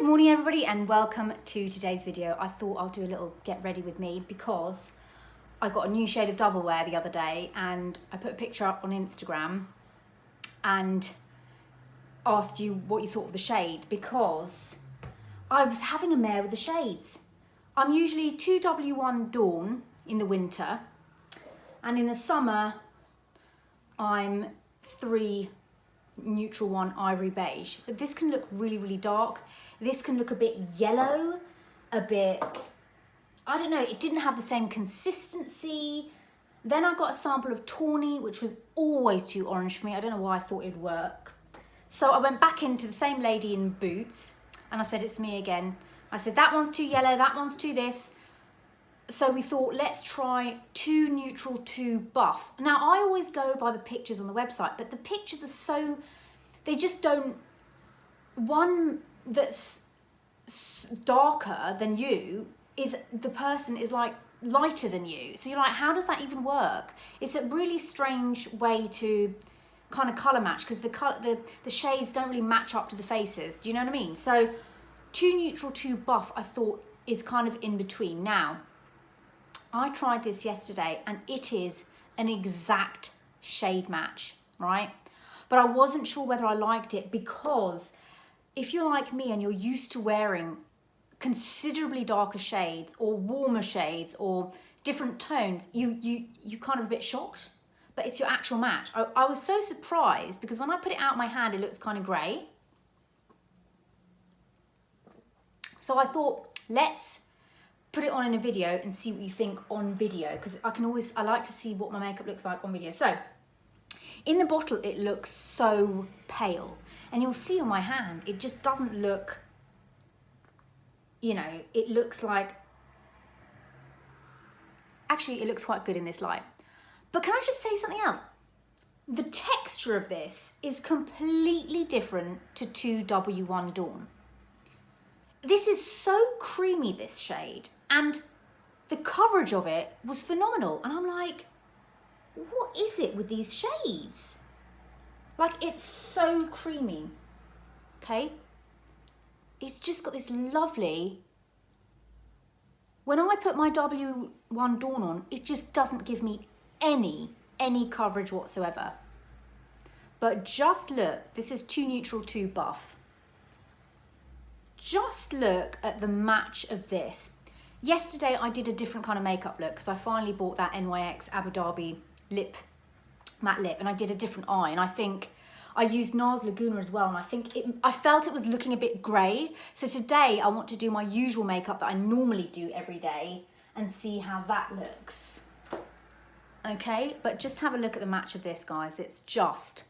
morning everybody and welcome to today's video. I thought I'll do a little get ready with me because I got a new shade of double wear the other day and I put a picture up on Instagram and asked you what you thought of the shade because I was having a mare with the shades. I'm usually 2W1 Dawn in the winter and in the summer I'm 3 neutral 1 Ivory Beige, but this can look really dark. This can look a bit yellow, a bit, I don't know, it didn't have the same consistency. Then I got a sample of Tawny, which was always too orange for me. I don't know why I thought it'd work. So I went back into the same lady in Boots and I said, it's me again. I said, that one's too yellow, that one's too this. So we thought, let's try 2 neutral, 2 buff. Now I always go by the pictures on the website, but the pictures are so, they just don't, one that's darker than you is, the person is like lighter than you. So you're like, how does that even work? It's a really strange way to kind of color match because the shades don't really match up to the faces. Do you know what I mean? So 2 neutral, 2 buff, I thought is kind of in between. Now, I tried this yesterday and it is an exact shade match, right? But I wasn't sure whether I liked it because if you're like me and you're used to wearing considerably darker shades or warmer shades or different tones, you kind of a bit shocked, but it's your actual match. I was so surprised because when I put it out my hand, it looks kind of grey. So I thought, let's put it on in a video and see what you think on video because I like to see what my makeup looks like on video. So in the bottle, it looks so pale and you'll see on my hand, it just doesn't look, you know, it looks like, actually it looks quite good in this light. But can I just say something else? The texture of this is completely different to 2W1 Dawn. This is so creamy, this shade, and the coverage of it was phenomenal. And I'm like, what is it with these shades? Like, it's so creamy, okay? It's just got this lovely, when I put my W1 Dawn on, it just doesn't give me any coverage whatsoever. But just look, this is 2 neutral, 2 buff. Just look at the match of this. Yesterday I did a different kind of makeup look because I finally bought that NYX Abu Dhabi matte lip and I did a different eye, and I think I used NARS Laguna as well, and I felt it was looking a bit grey. So today I want to do my usual makeup that I normally do every day and see how that looks. Okay, but just have a look at the match of this, guys. It's just,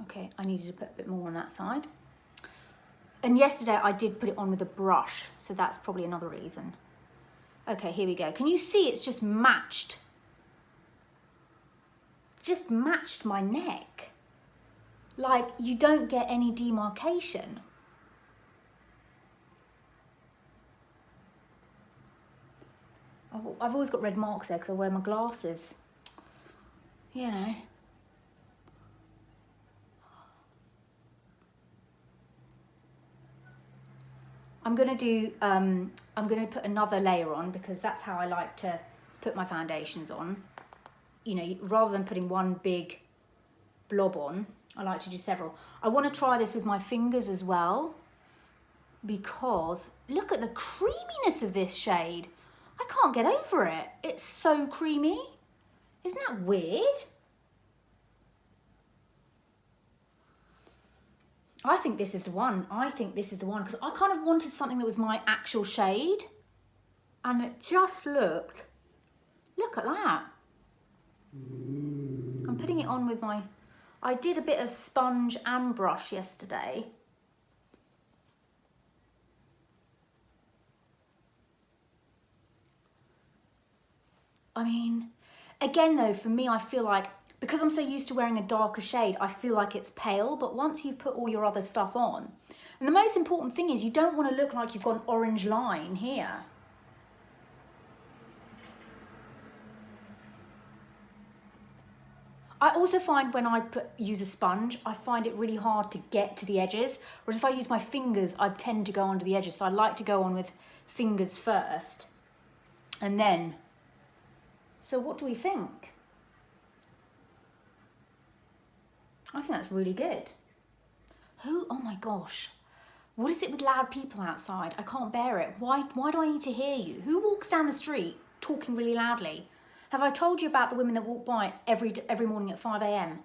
okay, I needed to put a bit more on that side. And yesterday I did put it on with a brush, so that's probably another reason. Okay, here we go. Can you see it's just matched? Just matched my neck. Like, you don't get any demarcation. I've always got red marks there because I wear my glasses. You know. I'm gonna put another layer on because that's how I like to put my foundations on. You know, rather than putting one big blob on, I like to do several. I want to try this with my fingers as well because look at the creaminess of this shade. I can't get over it. It's so creamy. Isn't that weird? I think this is the one. I think this is the one because I kind of wanted something that was my actual shade. And it just look at that. I'm putting it on with my, I did a bit of sponge and brush yesterday. I mean, again though, for me, I feel like, because I'm so used to wearing a darker shade, I feel like it's pale, but once you've put all your other stuff on, and the most important thing is you don't want to look like you've got an orange line here. I also find when I use a sponge, I find it really hard to get to the edges. Whereas if I use my fingers, I tend to go onto the edges. So I like to go on with fingers first. And then, so what do we think? I think that's really good. Oh my gosh. What is it with loud people outside? I can't bear it. Why do I need to hear you? Who walks down the street talking really loudly? Have I told you about the women that walk by every morning at 5 a.m?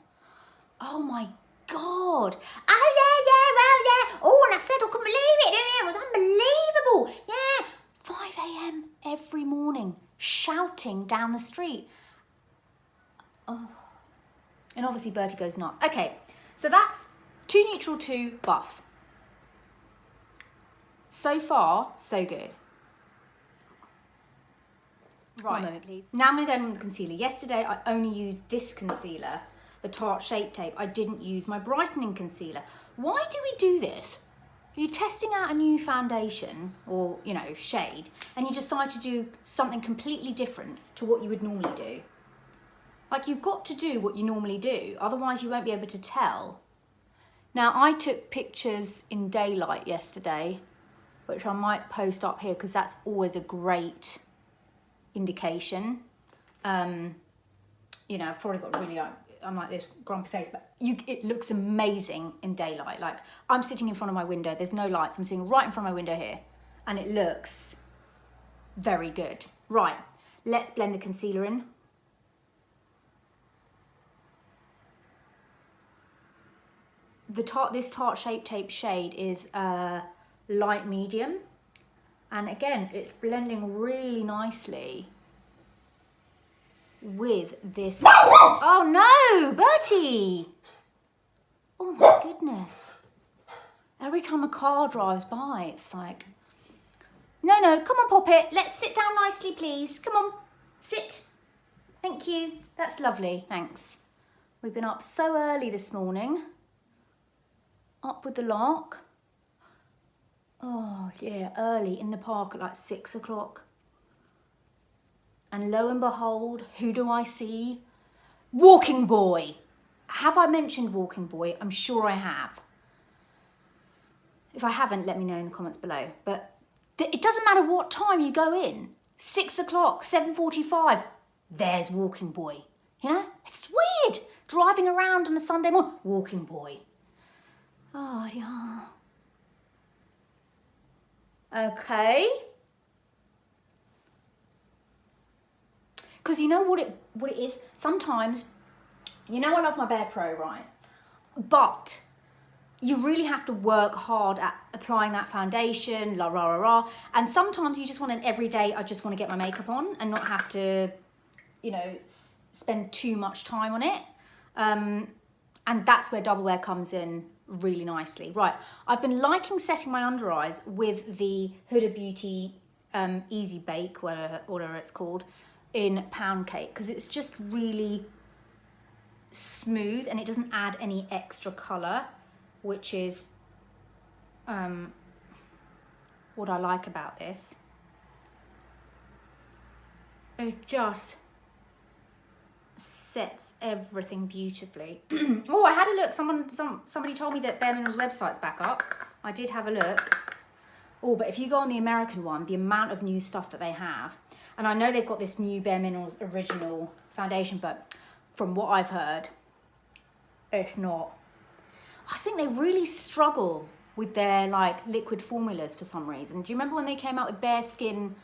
Oh my God. Oh yeah. Oh, and I said I couldn't believe it. It was unbelievable. Yeah, 5 a.m. every morning, shouting down the street. Oh. And obviously Bertie goes nuts. Okay, so that's 2 neutral, 2 buff. So far, so good. Right. One moment, please. Now I'm going to go in with the concealer. Yesterday, I only used this concealer, the Tarte Shape Tape. I didn't use my brightening concealer. Why do we do this? You're testing out a new foundation or, you know, shade, and you decide to do something completely different to what you would normally do. Like, you've got to do what you normally do, otherwise you won't be able to tell. Now, I took pictures in daylight yesterday, which I might post up here because that's always a great indication. You know, I've probably got really, I'm like this grumpy face, but it looks amazing in daylight. Like, I'm sitting in front of my window, there's no lights, I'm sitting right in front of my window here, and it looks very good. Right, let's blend the concealer in. This Tarte Shape Tape shade is light medium, and again, it's blending really nicely with this. Oh no, Bertie! Oh my goodness. Every time a car drives by, it's like, no, come on, Poppet, let's sit down nicely, please. Come on, sit. Thank you, that's lovely, thanks. We've been up so early this morning. Up with the lark. Oh yeah, early in the park at like 6 o'clock. And lo and behold, who do I see? Walking Boy. Have I mentioned Walking Boy? I'm sure I have. If I haven't, let me know in the comments below. But it doesn't matter what time you go in. 6 o'clock, 7:45, there's Walking Boy. You know, it's weird. Driving around on a Sunday morning, Walking Boy. Oh, yeah. Okay. Because you know what it is? Sometimes, you know I love my Bare Pro, right? But you really have to work hard at applying that foundation, and sometimes you just want an everyday, I just want to get my makeup on and not have to, you know, spend too much time on it. And that's where double wear comes in really nicely. Right, I've been liking setting my under eyes with the Huda Beauty Easy Bake, whatever it's called, in Pound Cake, because it's just really smooth and it doesn't add any extra colour, which is what I like about this. It just sets everything beautifully. Oh, I had a look. Somebody told me that Bare Minerals website's back up. I did have a look. Oh, but if you go on the American one, the amount of new stuff that they have, and I know they've got this new Bare Minerals original foundation, but from what I've heard, it's not. I think they really struggle with their like liquid formulas for some reason. Do you remember when they came out with Bare Skin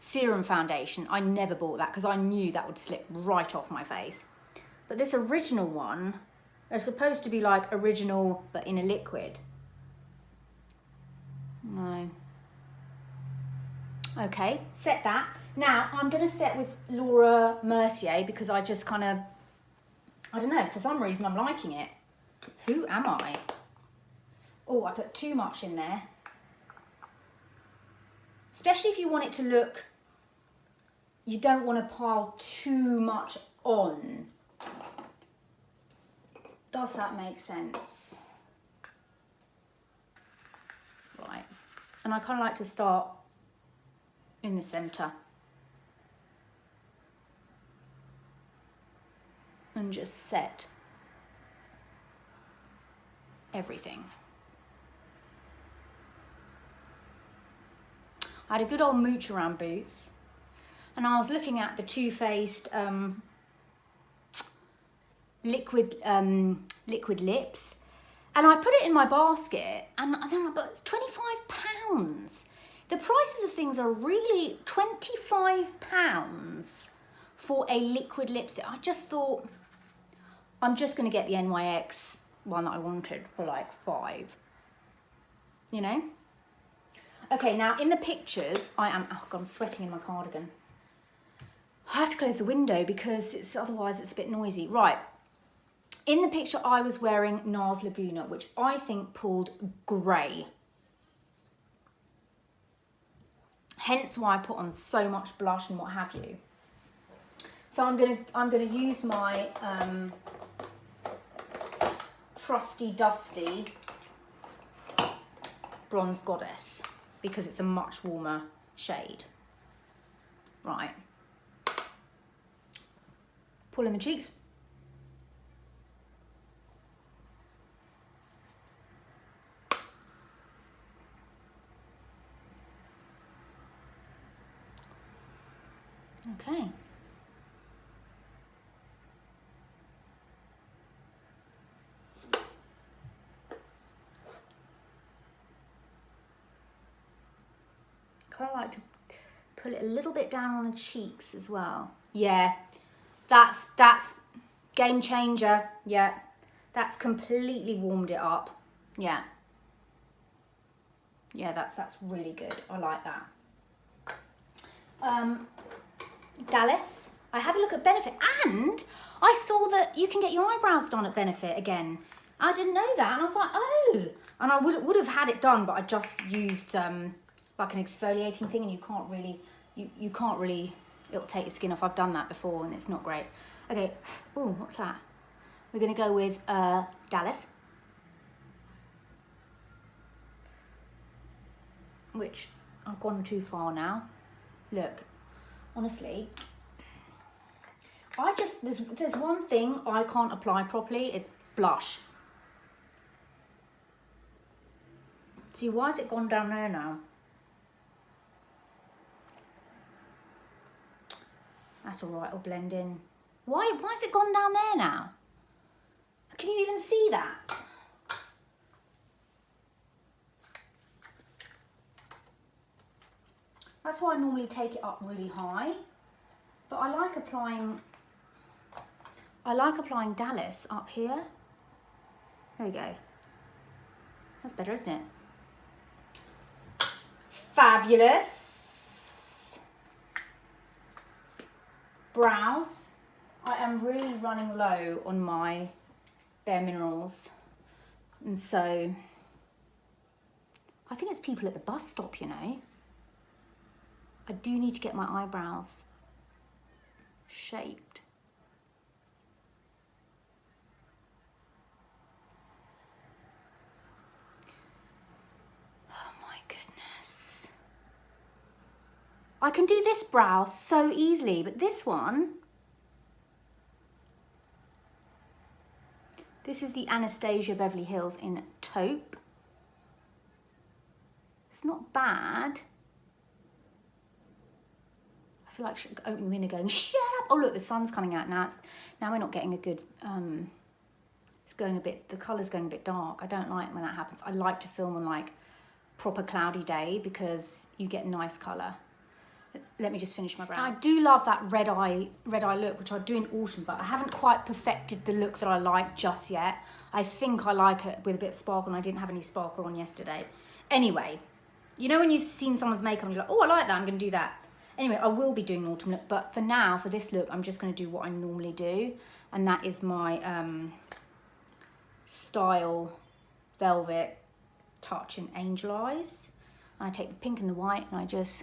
Serum Foundation? I never bought that because I knew that would slip right off my face. But this original one, they're supposed to be like original but in a liquid. No. Okay, set that. Now I'm going to set with Laura Mercier because I just kind of, I don't know, for some reason I'm liking it. Who am I? Oh, I put too much in there. Especially if you want it to look, you don't want to pile too much on. Does that make sense? Right. And I kind of like to start in the centre. and just set everything. I had a good old mooch around Boots, and I was looking at the Too Faced liquid lips, and I put it in my basket, and then but it's £25. The prices of things are really £25 for a liquid lipstick. I just thought, I'm just going to get the NYX one that I wanted for like £5, you know? Okay, now in the pictures, oh God, I'm sweating in my cardigan. I have to close the window because otherwise it's a bit noisy. Right, in the picture I was wearing NARS Laguna, which I think pulled grey. Hence why I put on so much blush and what have you. So I'm gonna use my trusty dusty Bronze Goddess because it's a much warmer shade. Right. Pull in the cheeks. Okay. Kind of like to put it a little bit down on the cheeks as well. Yeah, that's game changer. Yeah, that's completely warmed it up. Yeah. Yeah, that's really good. I like that. Dallas, I had a look at Benefit, and I saw that you can get your eyebrows done at Benefit again. I didn't know that, and I was like, oh. And I would have had it done, but I just used like an exfoliating thing, and you can't really, it'll take your skin off. I've done that before, and it's not great. Okay, oh, what's that? We're gonna go with Dallas, which I've gone too far now. Look, honestly, there's one thing I can't apply properly, it's blush. See, why has it gone down there now? That's all right, it'll blend in. Why has it gone down there now? Can you even see that? That's why I normally take it up really high. But I like applying Dallas up here. There we go. That's better, isn't it? Fabulous. Brows. I am really running low on my Bare Minerals. And so, I think it's people at the bus stop, you know. I do need to get my eyebrows shaped. Oh my goodness. I can do this brow so easily, but this one, this is the Anastasia Beverly Hills in taupe. It's not bad. I feel like opening the window going, shut up. Oh look, the sun's coming out now. Now we're not getting a good, it's going a bit, the colour's going a bit dark. I don't like when that happens. I like to film on like proper cloudy day because you get nice colour. Let me just finish my brows. I do love that red eye look, which I do in autumn, but I haven't quite perfected the look that I like just yet. I think I like it with a bit of sparkle, and I didn't have any sparkle on yesterday. Anyway, you know when you've seen someone's makeup and you're like, oh, I like that, I'm going to do that. Anyway, I will be doing autumn look, but for now, for this look, I'm just going to do what I normally do, and that is my Style Velvet Touch in Angel Eyes. And I take the pink and the white, and I just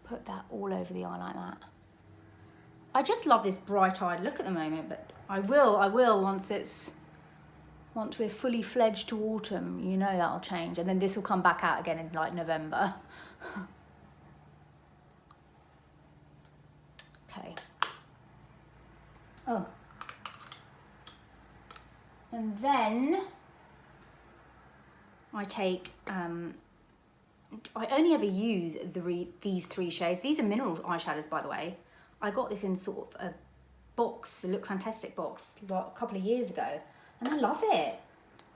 put that all over the eye like that. I just love this bright-eyed look at the moment, but I will once we're fully fledged to autumn, you know that'll change. And then this will come back out again in like November. Okay. Oh. And then I take, I only ever use these 3 shades. These are mineral eyeshadows, by the way. I got this in sort of a box, a Look Fantastic box, like a couple of years ago, and I love it.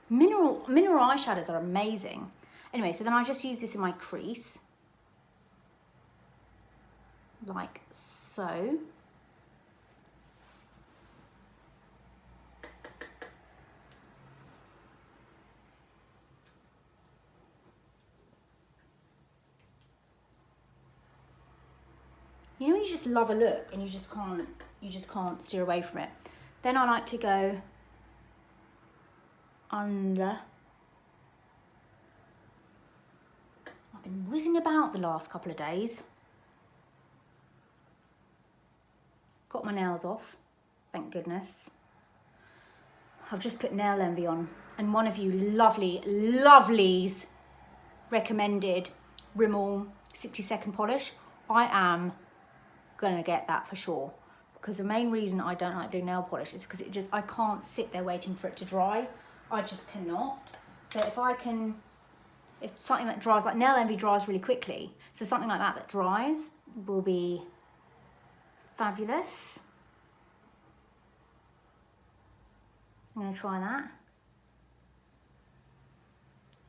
Mineral eyeshadows are amazing. Anyway, so then I just use this in my crease, like so. You know when you just love a look and you just can't steer away from it. Then I like to go under. I've been whizzing about the last couple of days. Got my nails off, thank goodness. I've just put nail envy on, and one of you lovelies recommended Rimmel 60-second polish. I am gonna get that for sure, because the main reason I don't like doing nail polish is because I can't sit there waiting for it to dry. I just cannot. So if something that dries, like nail envy dries really quickly, so something like that dries will be fabulous. I'm gonna try that.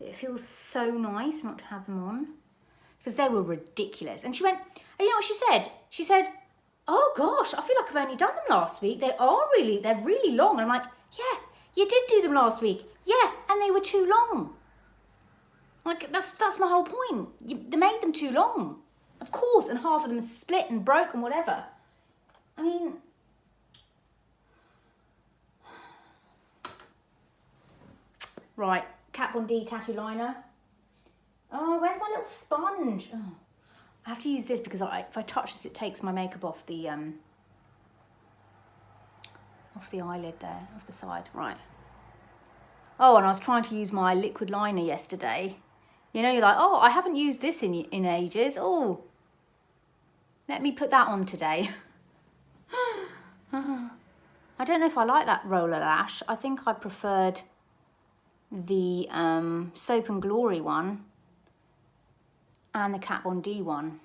It feels so nice not to have them on, because they were ridiculous. And she went, and you know what she said? She said, oh gosh, I feel like I've only done them last week. They're really long. And I'm like, yeah, you did do them last week. Yeah, and they were too long. Like, that's my whole point. They made them too long. Of course, and half of them split and broke and whatever. I mean, right, Kat Von D tattoo liner. Oh, where's my little sponge? Oh, I have to use this because if I touch this, it takes my makeup off the eyelid there, off the side. Right. Oh, and I was trying to use my liquid liner yesterday. You know, you're like, oh, I haven't used this in ages. Oh, let me put that on today. I don't know if I like that roller lash. I think I preferred the Soap and Glory one and the Kat Von D one.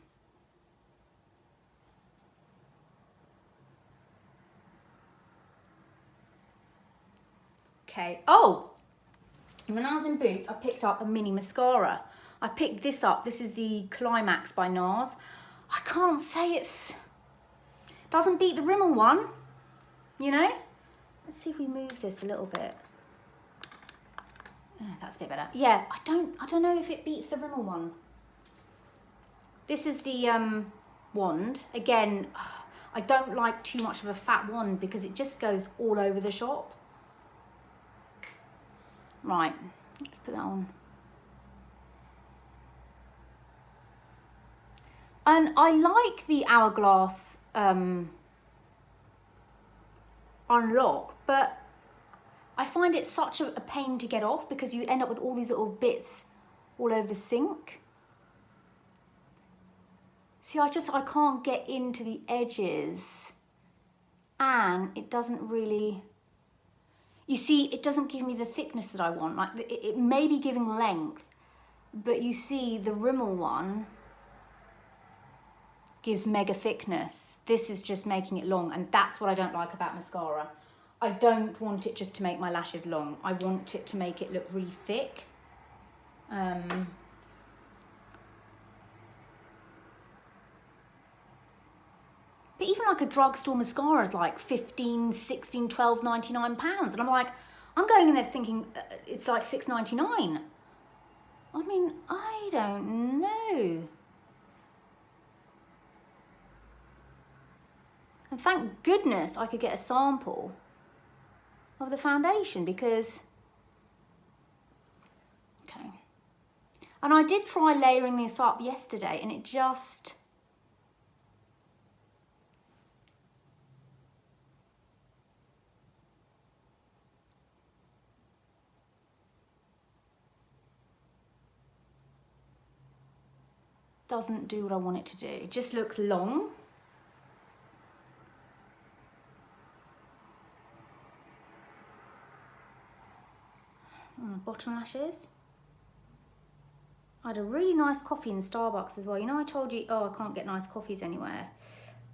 Okay. Oh, when I was in Boots, I picked up a mini mascara. I picked this up. This is the Climax by NARS. I can't say doesn't beat the Rimmel one, you know? Let's see if we move this a little bit. Oh, that's a bit better. Yeah, I don't know if it beats the Rimmel one. This is the wand. Again, I don't like too much of a fat wand because it just goes all over the shop. Right, let's put that on. And I like the Hourglass Unlock, but I find it such a pain to get off because you end up with all these little bits all over the sink. See, I can't get into the edges, and it doesn't really, you see, it doesn't give me the thickness that I want. Like, it may be giving length, but you see the Rimmel one gives mega thickness. This is just making it long, and that's what I don't like about mascara. I don't want it just to make my lashes long. I want it to make it look really thick. But even like a drugstore mascara is like 15, 16, 12, 99 pounds. And I'm like, I'm going in there thinking it's like $6.99. I mean, I don't know. And thank goodness I could get a sample of the foundation because, okay. And I did try layering this up yesterday and it just, doesn't do what I want it to do. It just looks long. bottom lashes. I had a really nice coffee in Starbucks as well. You know I told you, oh, I can't get nice coffees anywhere.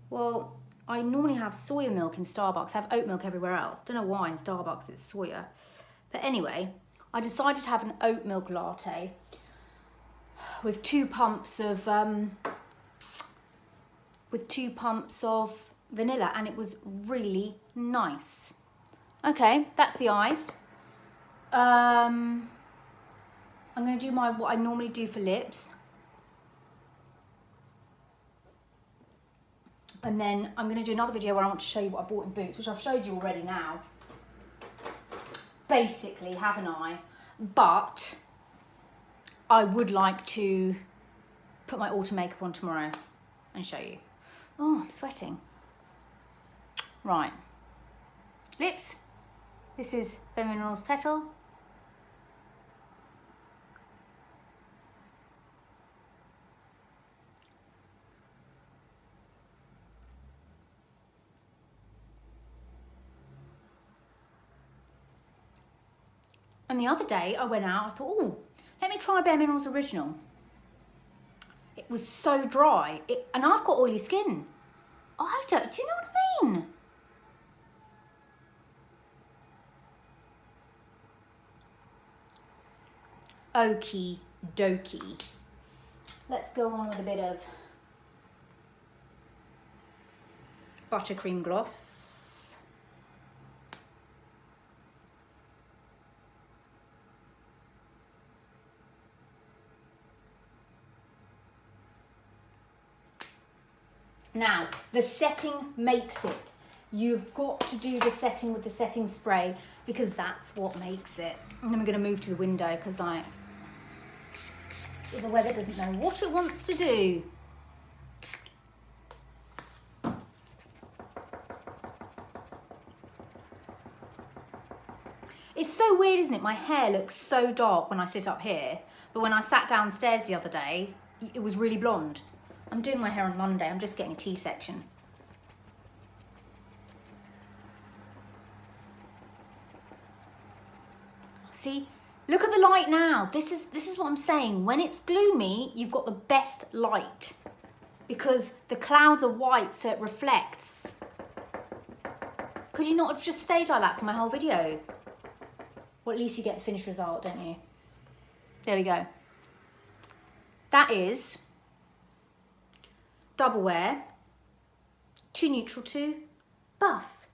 Well, I normally have soya milk in Starbucks. I have oat milk everywhere else. Don't know why in Starbucks it's soya. But anyway, I decided to have an oat milk latte with 2 pumps of vanilla, and it was really nice. Okay, that's the eyes. I'm going to do what I normally do for lips. And then I'm going to do another video where I want to show you what I bought in Boots, which I've showed you already now. Basically, haven't I? But I would like to put my autumn makeup on tomorrow and show you. Oh, I'm sweating. Right. Lips. This is Bare Minerals Petal. And the other day I went out, I thought, oh, let me try Bare Minerals Original. It was so dry, and I've got oily skin. Do you know what I mean? Okie dokie. Let's go on with a bit of buttercream gloss. Now, the setting makes it. You've got to do the setting with the setting spray because that's what makes it. And then we're going to move to the window because the weather doesn't know what it wants to do. It's so weird, isn't it? My hair looks so dark when I sit up here, but when I sat downstairs the other day, it was really blonde. I'm doing my hair on Monday. I'm just getting a T-section. See, look at the light now. This is what I'm saying. When it's gloomy, you've got the best light because the clouds are white, so it reflects. Could you not have just stayed like that for my whole video? Well, at least you get the finished result, don't you? There we go. That is Double Wear, Too Neutral to Buff.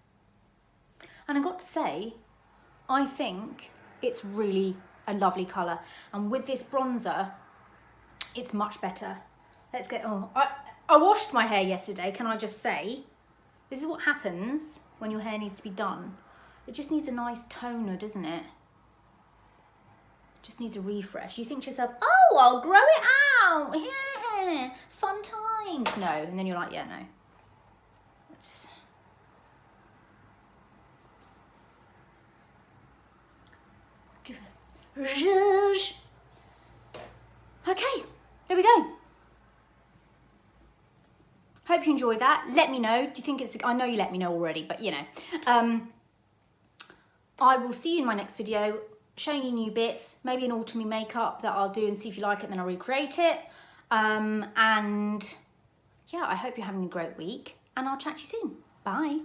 And I got to say, I think it's really a lovely colour. And with this bronzer, it's much better. Let's get, I washed my hair yesterday, can I just say? This is what happens when your hair needs to be done. It just needs a nice toner, doesn't it? Just needs a refresh. You think to yourself, oh, I'll grow it out. Yeah, fun times. No, and then you're like, yeah, no. Okay, there we go. Hope you enjoyed that. Let me know. Do you think it's, I know you let me know already, but you know. I will see you in my next video, showing you new bits, maybe an autumny makeup that I'll do and see if you like it, then I'll recreate it. And yeah, I hope you're having a great week and I'll chat to you soon. Bye.